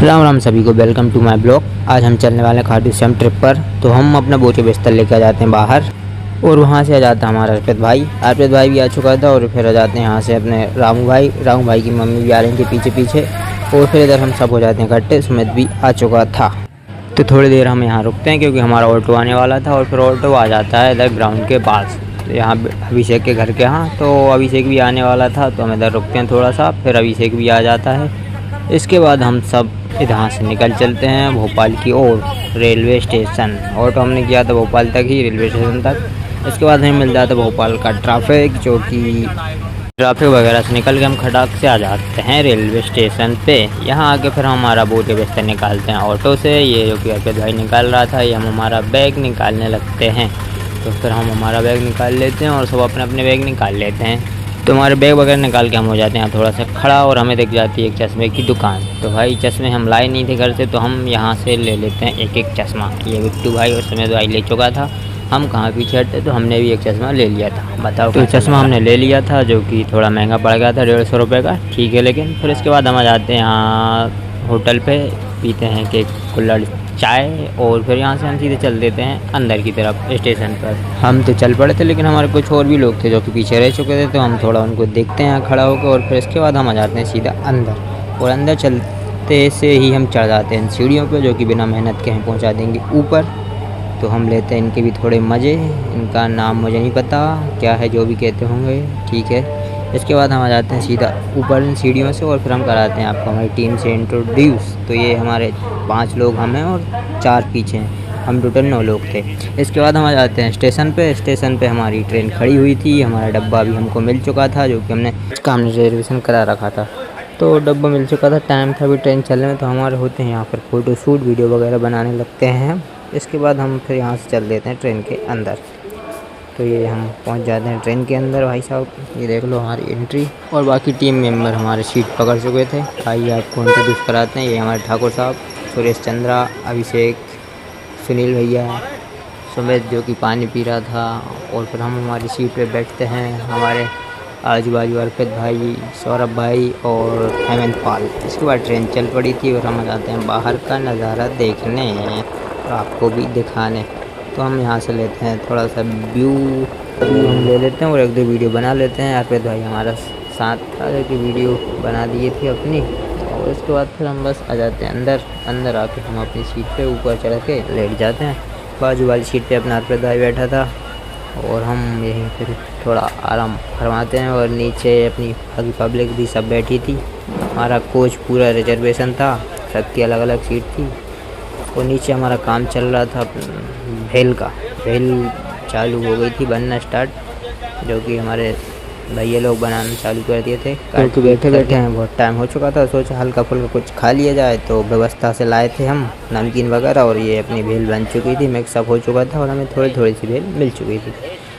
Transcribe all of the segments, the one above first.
राम राम सभी को, welcome to my blog. आज हम चलने वाले हैं खाटू श्याम ट्रिप पर। तो हम अपना बोझ बिस्तर लेकर आ जाते हैं बाहर और वहाँ से आ जाता है हमारा अर्पित भाई भी आ चुका था। और फिर आ जाते हैं यहाँ से अपने रामू भाई की मम्मी भी आ रही थी पीछे पीछे। और फिर इधर हम सब हो जाते हैं इकट्ठे। सुमित भी आ चुका था। तो थोड़ी देर हम यहाँ रुकते हैं क्योंकि हमारा ऑटो आने वाला था। और फिर ऑटो आ जाता है इधर ग्राउंड के पास, तो यहाँ अभिषेक के घर के यहाँ। तो अभिषेक भी आने वाला था तो हम इधर रुकते हैं थोड़ा सा, फिर अभिषेक भी आ जाता है। इसके बाद हम सब इधर से निकल चलते हैं भोपाल की ओर, रेलवे स्टेशन। ऑटो हमने किया था भोपाल तक ही, रेलवे स्टेशन तक। इसके बाद हमें मिल जाता है भोपाल का ट्रैफिक, जो कि ट्रैफिक वगैरह से निकल के हम खटाक से आ जाते हैं रेलवे स्टेशन पे। यहाँ आके फिर हम हमारा बोझ बिस्तर निकालते हैं ऑटो से। ये जो कि अर्पित भाई निकाल रहा था, ये हम हमारा बैग निकालने लगते हैं। तो फिर हम हमारा बैग निकाल लेते हैं और सब अपने अपने बैग निकाल लेते हैं। तो हमारे बैग वगैरह निकाल के हम हो जाते हैं थोड़ा सा खड़ा, और हमें दिख जाती है एक चश्मे की दुकान। तो भाई चश्मे हम लाए नहीं थे घर से, तो हम यहाँ से ले लेते हैं एक एक चश्मा। ये बिट्टू भाई और सुमित भाई ले चुका था, हम कहाँ पीछे हटते, तो हमने भी एक चश्मा ले लिया था। बताओ, तो चश्मा हमने ले लिया था जो कि थोड़ा महंगा पड़ गया था, 150 रुपये का, ठीक है। लेकिन फिर इसके बाद हम आ जाते हैं यहाँ होटल पे, पीते हैं केक कुल्हड़ चाय, और फिर यहाँ से हम सीधे चल देते हैं अंदर की तरफ स्टेशन पर। हम तो चल पड़े थे, लेकिन हमारे कुछ और भी लोग थे जो कि पीछे रह चुके थे, तो हम थोड़ा उनको देखते हैं यहाँ खड़ा होकर। और फिर इसके बाद हम आ जाते हैं सीधा अंदर, और अंदर चलते से ही हम चढ़ जाते हैं सीढ़ियों पर, जो कि बिना मेहनत के हम पहुँचा देंगे ऊपर। तो हम लेते हैं इनके भी थोड़े मज़े। इनका नाम मुझे नहीं पता क्या है, जो भी कहते होंगे, ठीक है। इसके बाद हम आ जाते हैं सीधा ऊपर इन सीढ़ियों से, और फिर हम कराते हैं आपको हमारी टीम से इंट्रोड्यूस। तो ये हमारे 5 लोग हम हैं और 4 पीछे हैं, हम टोटल 9 लोग थे। इसके बाद हम आ जाते हैं स्टेशन पे। स्टेशन पे हमारी ट्रेन खड़ी हुई थी, हमारा डब्बा भी हमको मिल चुका था, जो कि हमने रिजर्वेशन करा रखा था। तो डब्बा मिल चुका था, टाइम था अभी ट्रेन चलने में। तो हमारे होते हैं यहाँ पर फ़ोटो शूट, वीडियो वगैरह बनाने लगते हैं। इसके बाद हम फिर यहाँ से चल देते हैं ट्रेन के अंदर। तो ये हम पहुँच जाते हैं ट्रेन के अंदर। भाई साहब ये देख लो हमारी एंट्री, और बाकी टीम मेंबर हमारे सीट पकड़ चुके थे। आइए आपको इंट्रोड्यूस कराते हैं। ये हमारे ठाकुर साहब, सुरेश चंद्रा, अभिषेक, सुनील भैया, सुमित जो कि पानी पी रहा था। और फिर हम हमारी सीट पे बैठते हैं। हमारे आजू बाजू अर्पित भाई, सौरभ भाई और हेमंत पाल। इसके बाद ट्रेन चल पड़ी थी और हम जाते हैं बाहर का नज़ारा देखने और आपको भी दिखाने। तो हम यहाँ से लेते हैं थोड़ा सा व्यू हम ले लेते हैं और 1-2 वीडियो बना लेते हैं। अर्पित भाई हमारा साथ था, जो कि वीडियो बना दिए थे अपनी। और उसके बाद फिर हम बस आ जाते हैं अंदर आके हम अपनी सीट पे ऊपर चढ़ के लेट जाते हैं। बाजू वाली सीट पे अपना अर्पित भाई बैठा था, और हम यहीं फिर थोड़ा आराम फरमाते हैं। और नीचे अपनी बाकी पब्लिक भी सब बैठी थी। हमारा कोच पूरा रिजर्वेशन था, सबकी अलग अलग सीट थी। और नीचे हमारा काम चल रहा था भेल चालू हो गई थी बनना स्टार्ट, जो कि हमारे भैया लोग बनाना चालू कर दिए थे। क्योंकि बैठे हैं बहुत टाइम हो चुका था, सोचा हल्का फुल्का कुछ खा लिया जाए। तो व्यवस्था से लाए थे हम नमकीन वगैरह, और ये अपनी भेल बन चुकी थी, मिक्सअप हो चुका था, और हमें थोड़ी सी भेल मिल चुकी थी।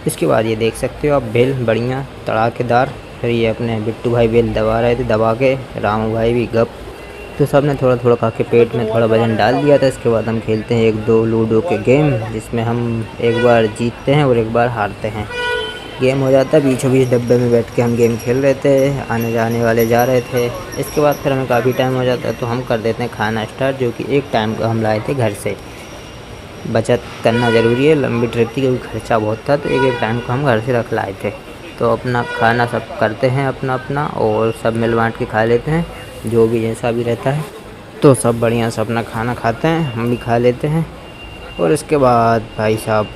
इसके बाद ये देख सकते हो आप, भेल बढ़िया तड़ाकेदार। फिर ये अपने बिट्टू भाई भेल दबा रहे थे, दबा के रामू भाई भी गप। तो सब ने थोड़ा थोड़ा खा के पेट में थोड़ा वजन डाल दिया था। इसके बाद हम खेलते हैं 1-2 लूडो के गेम, जिसमें हम एक बार जीतते हैं और एक बार हारते हैं। गेम हो जाता है बीचों बीच, डब्बे में बैठ के हम गेम खेल रहे थे, आने जाने वाले जा रहे थे। इसके बाद फिर हमें काफ़ी टाइम हो जाता है, तो हम कर देते हैं खाना स्टार्ट, जो कि एक टाइम का हम लाए थे घर से। बचत करना ज़रूरी है, लंबी ट्रिप थी क्योंकि खर्चा बहुत था, तो एक टाइम को हम घर से रख लाए थे। तो अपना खाना सब करते हैं अपना, और सब मिल बाँट के खा लेते हैं, जो भी जैसा भी रहता है। तो सब बढ़िया से अपना खाना खाते हैं, हम भी खा लेते हैं। और इसके बाद भाई साहब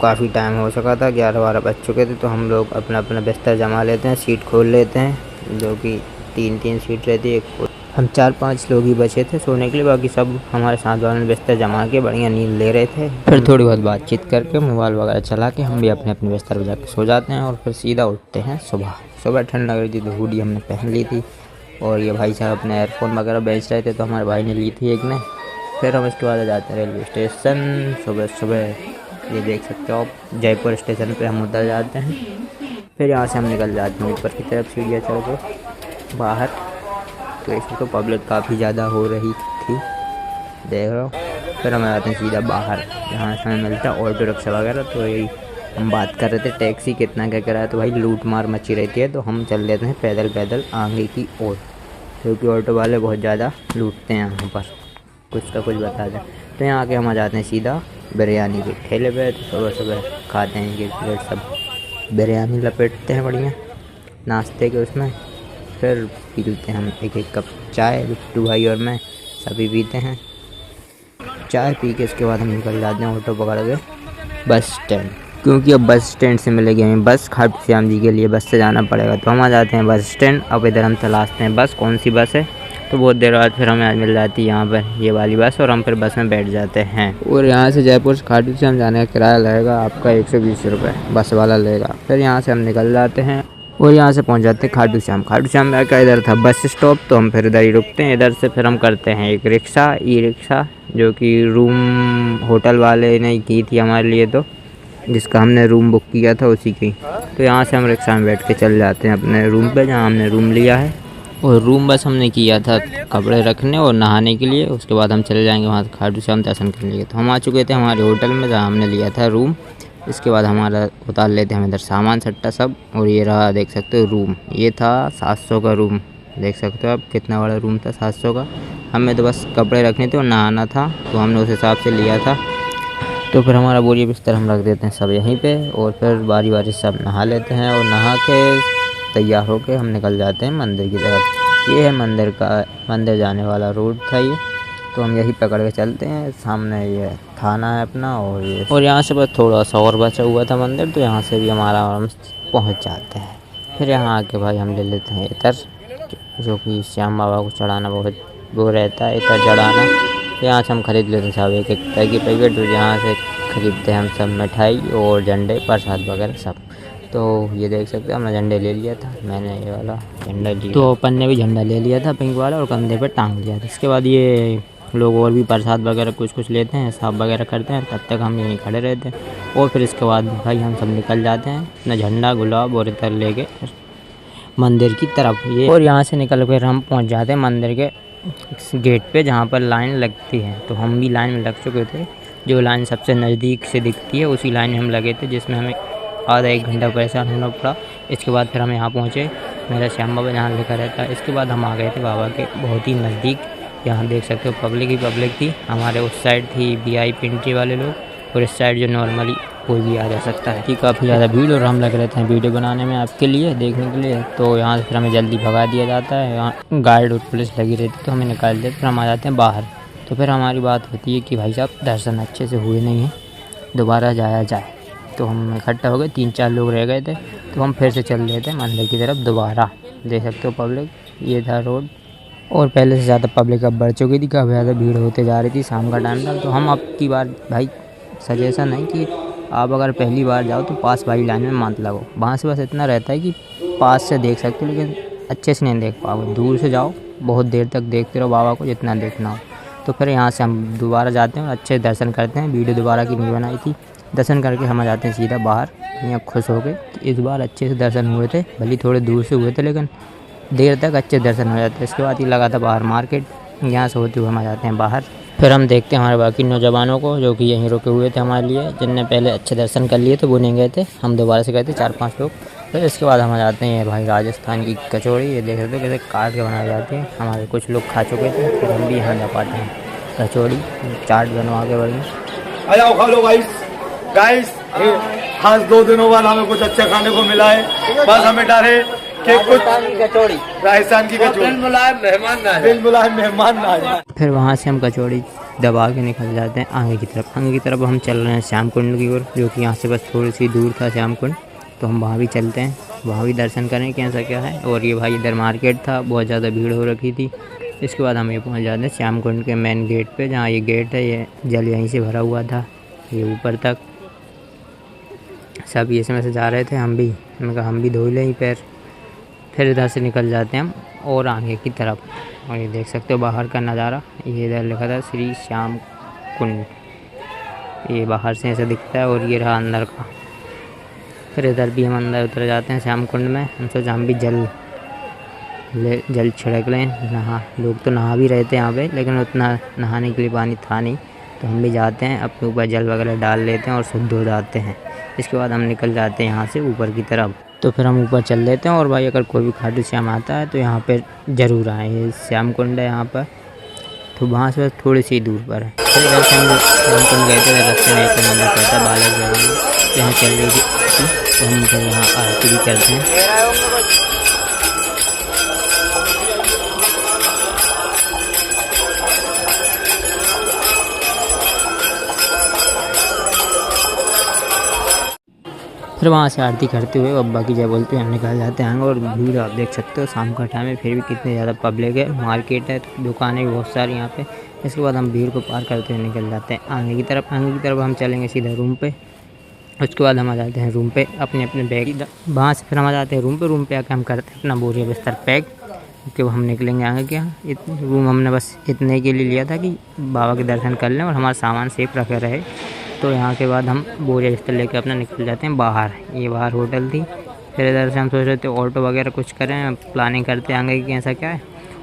काफ़ी टाइम हो चुका था, 11-12 बज चुके थे। तो हम लोग अपना बिस्तर जमा लेते हैं, सीट खोल लेते हैं, जो कि 3-3 सीट रहती है। हम 4-5 लोग ही बचे थे सोने के लिए, बाकी सब हमारे साथ वालों ने बिस्तर जमा के बढ़िया नींद ले रहे थे। फिर थोड़ी बहुत बातचीत करके मोबाइल वगैरह चला के हम भी अपने बिस्तर पर जाकर सो जाते हैं। और फिर सीधा उठते हैं सुबह ठंड लग रही थी, तो हुडी हमने पहन ली थी। और ये भाई साहब अपने एयरफोन वगैरह बेच रहे थे, तो हमारे भाई ने ली थी एक ने। फिर हम इसके बाद आ जाते हैं रेलवे स्टेशन। सुबह ये देख सकते हो आप, जयपुर स्टेशन पे हम उतर जाते हैं। फिर यहाँ से हम निकल जाते हैं ऊपर की तरफ सीढ़ियाँ चढ़ के बाहर। तो इसमें तो पब्लिक काफ़ी ज़्यादा हो रही थी, देख रहे हो। फिर हम आते हैं सीधा बाहर, जहाँ से हमें मिलता है ऑटो रिक्शा वगैरह। तो यही हम बात कर रहे थे टैक्सी कितना क्या किराया, तो भाई लूट मार मची रहती है, तो हम चल देते हैं पैदल आगे की ओर। क्योंकि ऑटो वाले बहुत ज़्यादा लूटते हैं यहाँ पर, कुछ का कुछ बता दें। तो यहाँ आके हम आ जाते हैं सीधा बिरयानी के ठेले पे। तो सुबह सुबह खाते हैं कि प्लेट सब बिरयानी लपेटते हैं बढ़िया नाश्ते के उसमें, फिर पीते हैं हम एक एक कप चाय, बिट्टू भाई और मैं सभी पीते हैं चाय। पी के इसके बाद हम निकल जाते हैं ऑटो पकड़ के बस स्टैंड, क्योंकि अब बस स्टैंड से मिलेगी हमें बस खाटू श्याम जी के लिए, बस से जाना पड़ेगा। तो हम आ जाते हैं बस स्टैंड। अब इधर हम तलाशते हैं बस कौन सी बस है। तो बहुत देर बाद फिर हमें आज मिल जाती है यहाँ पर ये वाली बस, और हम फिर बस में बैठ जाते हैं। और यहाँ से जयपुर से खाटू श्याम जाने का किराया लगेगा आपका 120 रुपये, बस वाला लेगा। फिर यहाँ से हम निकल जाते हैं और यहाँ से पहुँच जाते हैं खाटू श्याम। खाटू श्याम का इधर था बस स्टॉप, तो हम फिर इधर ही रुकते हैं। इधर से फिर हम करते हैं एक रिक्शा, ई रिक्शा, जो कि रूम होटल वाले ने की थी हमारे लिए, तो जिसका हमने रूम बुक किया था उसी की। तो यहाँ से हम रिक्शा में बैठ के चल जाते हैं अपने रूम पे, जहाँ हमने रूम लिया है। और रूम बस हमने किया था कपड़े रखने और नहाने के लिए, उसके बाद हम चले जाएंगे वहाँ खाटू श्याम दर्शन करने के लिए। तो हम आ चुके थे हमारे होटल में जहाँ हमने लिया था रूम। इसके बाद हमारा उतार लेते हैं हम इधर सामान सट्टा सब, और ये रहा देख सकते हो रूम। ये था 700 का रूम, देख सकते हो आप कितना बड़ा रूम था 700 का। हमें तो बस कपड़े रखने थे और नहाना था, तो हमने उस हिसाब से लिया था। तो फिर हमारा बोरिया बिस्तर हम रख देते हैं सब यहीं पे, और फिर बारी बारी सब नहा लेते हैं, और नहा के तैयार होके हम निकल जाते हैं मंदिर की तरफ। ये है मंदिर जाने वाला रोड था ये, तो हम यही पकड़ के चलते हैं। सामने ये थाना है अपना, और यहाँ से बस थोड़ा सा और बचा हुआ था मंदिर, तो यहाँ से भी हमारा आराम से पहुँच जाते हैं। फिर यहाँ आके भाई हम ले लेते हैं इतर, जो कि श्याम बाबा को चढ़ाना बहुत वो रहता है, इतर चढ़ाना। यहाँ से हम खरीद लेते हैं सब एक एक तरह की पैकेट, तो यहाँ से खरीदते हैं हम सब मिठाई और झंडे प्रसाद वगैरह सब। तो ये देख सकते हैं हमने झंडे ले लिया था, मैंने ये वाला झंडा लिया, तो अपन ने भी झंडा ले लिया था पिंक वाला और कंधे पे टांग लिया था। इसके बाद ये लोग और भी प्रसाद वगैरह कुछ कुछ लेते हैं, साफ वगैरह करते हैं, तब तक हम यहीं खड़े रहते हैं। और फिर इसके बाद भाई हम सब निकल जाते हैं अपना झंडा गुलाब और इतर लेके मंदिर की तरफ ये। और यहाँ से निकल कर हम पहुँच जाते हैं मंदिर के गेट पे, जहाँ पर लाइन लगती है। तो हम भी लाइन में लग चुके थे, जो लाइन सबसे नज़दीक से दिखती है उसी लाइन में हम लगे थे, जिसमें हमें आधा एक घंटा परेशान होना पड़ा। इसके बाद फिर हम यहाँ पहुँचे, मेरा श्याम बाबा जहाँ लिखा रहता है। इसके बाद हम आ गए थे बाबा के बहुत ही नज़दीक। यहाँ देख सकते हो पब्लिक ही पब्लिक थी, हमारे उस साइड थी VIP एंट्री वाले लोग, और इस साइड जो नॉर्मली कोई भी आ जा सकता है। कि काफ़ी ज़्यादा भीड़, और हम लग रहे थे वीडियो बनाने में आपके लिए देखने के लिए। तो यहाँ से फिर हमें जल्दी भगा दिया जाता है, यहाँ गार्ड और पुलिस लगी रहती, तो हमें निकाल देते, फिर हम आ जाते हैं बाहर। तो फिर हमारी बात होती है कि भाई साहब दर्शन अच्छे से हुए नहीं हैं, दोबारा जाया जाए। तो हम इकट्ठा हो गए, 3-4 लोग रह गए थे, तो हम फिर से चल रहे थे मंदिर की तरफ दोबारा। देख सकते हो पब्लिक, ये था रोड, और पहले से ज़्यादा पब्लिक अब बढ़ चुकी थी, काफ़ी ज़्यादा भीड़ होते जा रही थी, शाम का टाइम था। तो हम अब की बार भाई सजेशन है कि आप अगर पहली बार जाओ तो पास वाली लाइन में मत लगो। वहाँ से बस इतना रहता है कि पास से देख सकते हो, लेकिन अच्छे से नहीं देख पाओगे। दूर से जाओ, बहुत देर तक देखते रहो बाबा को जितना देखना हो। तो फिर यहाँ से हम दोबारा जाते हैं और अच्छे दर्शन करते हैं। वीडियो दोबारा की नहीं बनाई थी, दर्शन करके हम आ जाते हैं सीधा बाहर। यहाँ खुश हो गए, इस बार अच्छे से दर्शन हुए थे, भले थोड़े दूर से हुए थे, लेकिन देर तक अच्छे दर्शन हो जाते। इसके बाद ही लगा था बाहर मार्केट, यहाँ से होते हुए हम आ जाते हैं बाहर। फिर हम देखते हैं हमारे बाकी नौजवानों को, जो कि यहीं रुके हुए थे हमारे लिए, जिनने पहले अच्छे दर्शन कर लिए तो वो नहीं गए थे, हम दोबारा से गए थे 4-5 लोग। फिर इसके बाद हम आ जाते हैं भाई राजस्थान की कचौड़ी, ये देख सकते हो कैसे काट के बनाई जाती है। हमारे कुछ लोग खा चुके थे, फिर हम भी यहाँ जा पाते हैं कचौड़ी चाट बनवा के बढ़िया। आ जाओ खा लो गाइस। आज 2 दिनों बाद हमें कुछ अच्छा खाने को मिला है, बस हमें डर है कि कुछ कचौड़ी राजस्थान की कचौड़ी मेहमान ना आ जाए। फिर वहाँ से हम कचौड़ी दबा के निकल जाते हैं आगे की तरफ। आगे की तरफ हम चल रहे हैं श्याम कुंड की ओर, जो कि यहाँ से बस थोड़ी सी दूर था श्याम कुंड। तो हम वहाँ भी चलते हैं, वहाँ भी दर्शन करें कैसा क्या है। और ये भाई इधर मार्केट था, बहुत ज़्यादा भीड़ हो रखी थी। इसके बाद हम ये पहुँच जाते हैं श्याम कुंड के मेन गेट पे, जहाँ ये गेट है, ये जल यहीं से भरा हुआ था, ये ऊपर तक सब इसमें से जा रहे थे। हम भी, मैंने कहा हम भी धो लें पैर। फिर इधर से निकल जाते हैं हम और आगे की तरफ। और ये देख सकते हो बाहर का नज़ारा, ये इधर लिखा था श्री श्याम कुंड, ये बाहर से ऐसे दिखता है। और ये रहा अंदर का। फिर इधर भी हम अंदर उतर जाते हैं श्याम कुंड में। हम सोचा हम भी जल छिड़क लें, नहा। लोग तो नहा भी रहे थे यहाँ पे, लेकिन उतना नहाने के लिए पानी था नहीं। तो हम भी जाते हैं, अपने ऊपर जल वगैरह डाल लेते हैं और शुद्ध हो जाते हैं। इसके बाद हम निकल जाते हैं यहाँ से ऊपर की तरफ। तो फिर हम ऊपर चल देते हैं। और भाई अगर कोई भी खाटू श्याम आता है तो यहाँ पे ज़रूर आए, ये श्याम कुंड है यहाँ पर, तो वहाँ से बस थोड़ी सी दूर पर है। तो इधर से हम श्याम कुंड गए थे, रास्ते में एक मंदिर पड़ता है बालाजी बाबा, यहाँ चल रही थी, तो हम फिर यहाँ आरती भी करते हैं। फिर वहाँ से आरती करते हुए अब्बा की जय बोलते हुए हम निकल जाते हैं। और भीड़ आप देख सकते हो शाम का टाइम है, फिर भी कितने ज़्यादा पब्लिक है, मार्केट है, तो दुकानें भी बहुत सारी यहाँ पे। इसके बाद हम भीड़ को पार करते हुए निकल जाते हैं आगे की तरफ। आगे की तरफ हम चलेंगे सीधा रूम पे। उसके बाद हम आ जाते हैं रूम पे, अपने अपने बैग, वहाँ से फिर हम आ जाते हैं रूम पे आके हम करते हैं अपना बोरिया बिस्तर पैक, क्योंकि वो हम निकलेंगे आगे क्या। रूम हमने बस इतने के लिए लिया था कि बाबा के दर्शन कर लें और हमारा सामान सेफ रखे रहे। तो यहाँ के बाद हम बोरिया बिस्तर लेकर अपना निकल जाते हैं बाहर। ये बाहर होटल थी। फिर इधर से हम सोच रहे थे ऑटो वगैरह कुछ करें, प्लानिंग करते हैं आगे की कैसा क्या है।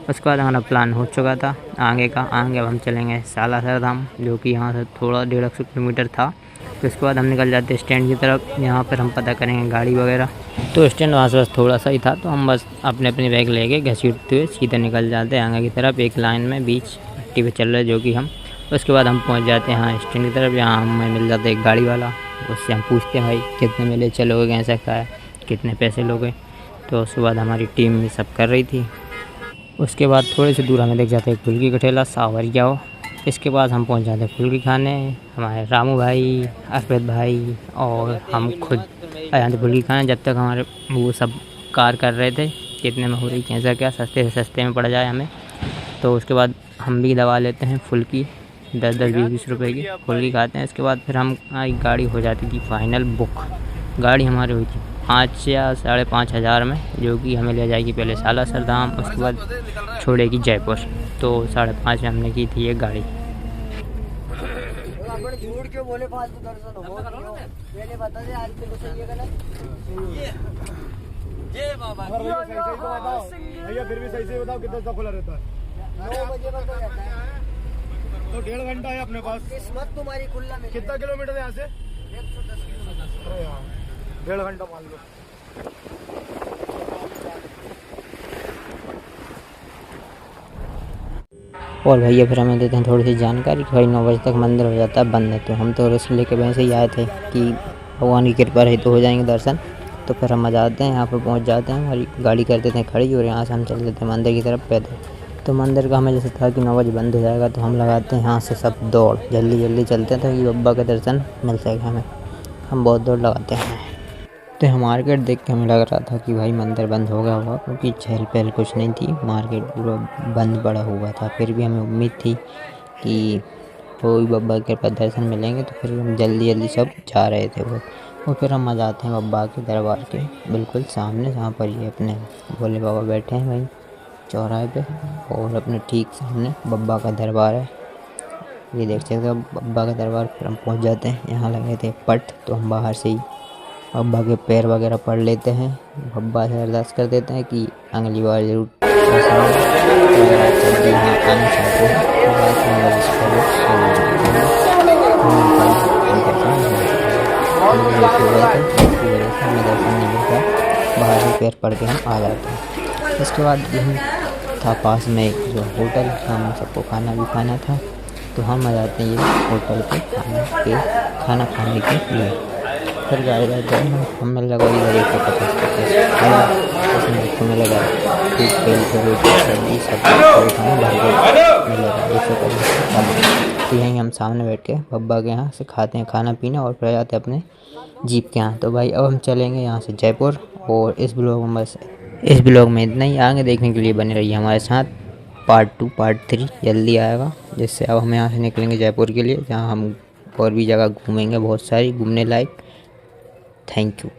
उसके बाद हमारा प्लान हो चुका था आगे का। आगे अब हम चलेंगे सालासर धाम, जो कि यहाँ से थोड़ा 150 किलोमीटर था। तो उसके बाद हम निकल जाते हैं स्टैंड की तरफ, यहाँ पर हम पता करेंगे गाड़ी वगैरह। तो स्टैंड वहाँ से बस थोड़ा सा ही था, तो हम बस अपने अपने बैग लेके घसीटते हुए सीधे निकल जाते हैं आगे की तरफ। एक लाइन में बीच पट्टी पे चल रहे जो कि हम। उसके बाद हम पहुंच जाते हैं यहाँ स्टैंड की तरफ। यहाँ हमें मिल जाता है एक गाड़ी वाला, उससे हम पूछते हैं भाई कितने में ले चलोगे, कैसा क्या है, कितने पैसे लोगे। तो उसके बाद हमारी टीम भी सब कर रही थी। उसके बाद थोड़े से दूर हमें देख जाते हैं एक फुल्की का ठेला, सावरिया हो। इसके बाद हम पहुंच जाते हैं फुल्की खाने। हमारे रामू भाई, अर्पित भाई और हम खुद आ जाते फुल्की खाने। जब तक हमारे वो सब कार कर रहे थे कितने में हो रही, कैसा क्या, सस्ते से सस्ते में पड़ जाए हमें। तो उसके बाद हम भी दबा लेते हैं फुल्की, 10-10, 20-20 रुपए की फुल्की खाते हैं। इसके बाद फिर हमारी गाड़ी हो जाती थी फाइनल बुक। गाड़ी हमारी हुई थी 5 या 5.5 हज़ार में, जो कि हमें ले जाएगी पहले सालासर धाम, उसके बाद छोड़ेगी जयपुर। तो 5.5 में हमने की थी ये गाड़ी। भैया फिर भी सही से बताओ कितना खुला रहता है? 9 बजे बंद हो जाता है। तो 1.5 घंटा है अपने पास। किस्मत तुम्हारी खुला में। कितना किलोमीटर है यहाँ से? 110 किलोमीटर। 1.5 घंटा मान लो। और भैया फिर हमें देते हैं थोड़ी सी जानकारी कि भाई 9 बजे तक मंदिर हो जाता है बंद है। तो हम तो रिस्क लेके वैसे ही आए थे कि भगवान की कृपा रही तो हो जाएंगे दर्शन। तो फिर हम आ जाते हैं यहाँ पर, पहुँच जाते हैं, हमारी गाड़ी कर देते हैं खड़ी और यहाँ से हम चल देते हैं मंदिर की तरफ पैदल। तो मंदिर का हमें जैसे था कि 9 बजे बंद हो जाएगा, तो हम लगाते हैं यहाँ से सब दौड़, जल्दी जल्दी चलते हैं ताकि बाबा का दर्शन मिल सके हमें। हम बहुत दौड़ लगाते हैं। तो मार्केट देख के हमें लग रहा था कि भाई मंदिर बंद हो गया होगा, क्योंकि चहल पहल कुछ नहीं थी, मार्केट पूरा बंद पड़ा हुआ था। फिर भी हमें उम्मीद थी कि कोई बाबा के पास दर्शन मिलेंगे, तो फिर हम जल्दी जल्दी सब जा रहे थे वो। और फिर हम आ जाते हैं बाबा के दरबार के बिल्कुल सामने, जहाँ पर ये अपने भोले बाबा बैठे हैं भाई चौराहे पे, और अपने ठीक सामने बाबा का दरबार है। ये देख सकते हो बाबा का दरबार। फिर हम पहुँच जाते हैं, यहाँ लगे थे पट, तो हम बाहर से ही बाबा के पैर वगैरह पढ़ लेते हैं, बाबा से अरदास कर देते हैं कि अगली बार जरूर आना चाहते हैं। बाहर से पैर पढ़ के हम आ जाते हैं। इसके बाद यहीं था पास में जो होटल, हम सबको खाना भी खाना था, तो हम आ जाते हैं ये होटल पे खाना खाने के लिए। फिर गाड़ी जाते हैं, हमें लगा इधर 150 उसमें लगा एक पेल से रोटी सब्जी सब खाना भर मिलेगा 150। तो यहीं हम सामने बैठ के बब्बा के यहाँ से खाते हैं खाना पीना, और फिर जाते हैं अपने जीप के यहाँ। तो भाई अब हम चलेंगे यहाँ से जयपुर। और इस ब्लॉग में इतना ही। आगे देखने के लिए बने रहिए हमारे साथ। पार्ट 2 पार्ट 3 जल्दी आएगा, जिससे अब हम यहाँ से निकलेंगे जयपुर के लिए, जहाँ हम और भी जगह घूमेंगे, बहुत सारी घूमने लायक। Thank you.